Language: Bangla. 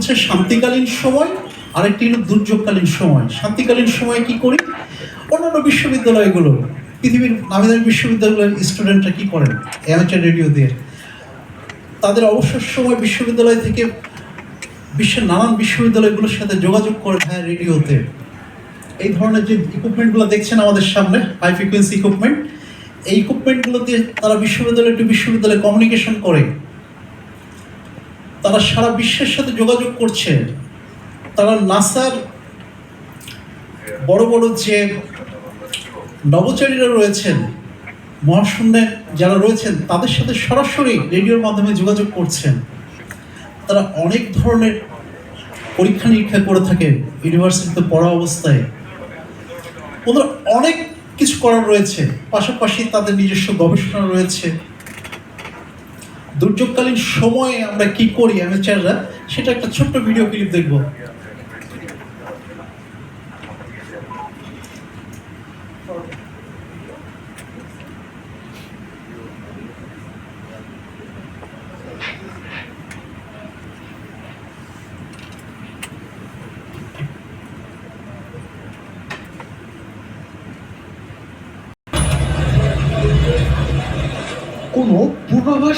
হচ্ছে শান্তিকালীন সময়, আরেকটি হলো দুর্যোগকালীন সময়। শান্তিকালীন সময় কি করি? অন্যান্য বিশ্ববিদ্যালয়গুলো, পৃথিবীর নামি দামি বিশ্ববিদ্যালয়ের স্টুডেন্টরা কি করেন অ্যামেচার রেডিও দিয়ে, তাদের অবসর সময় বিশ্ববিদ্যালয় থেকে বিশ্বের নানান বিশ্ববিদ্যালয়গুলোর সাথে যোগাযোগ করে হ্যাঁ রেডিওতে। এই ধরনের যে ইকুইপমেন্টগুলো দেখছেন আমাদের সামনে, হাই ফ্রিকোয়েন্সি ইকুইপমেন্ট, এই ইকুইপমেন্টগুলো দিয়ে তারা বিশ্ববিদ্যালয় টু বিশ্ববিদ্যালয়ে কমিউনিকেশন করে, তারা সারা বিশ্বের সাথে যোগাযোগ করছে। তারা নাসার বড় বড় যে নভোচারীরা রয়েছেন, মহাশূন্যে যারা রয়েছেন, তাদের সাথে সরাসরি রেডিওর মাধ্যমে যোগাযোগ করছেন। তারা অনেক ধরনের পরীক্ষা নিরীক্ষা করে থাকে ইউনিভার্সিটিতে পড়া অবস্থায়। ওদের অনেক কিছু করার রয়েছে, পাশাপাশি তাদের নিজস্ব গবেষণা রয়েছে। দুর্যোগকালীন সময়ে আমরা কি করি অ্যামেচাররা, সেটা একটা ছোট্ট ভিডিও ক্লিপ দেখব। কোনো পূর্বাভাস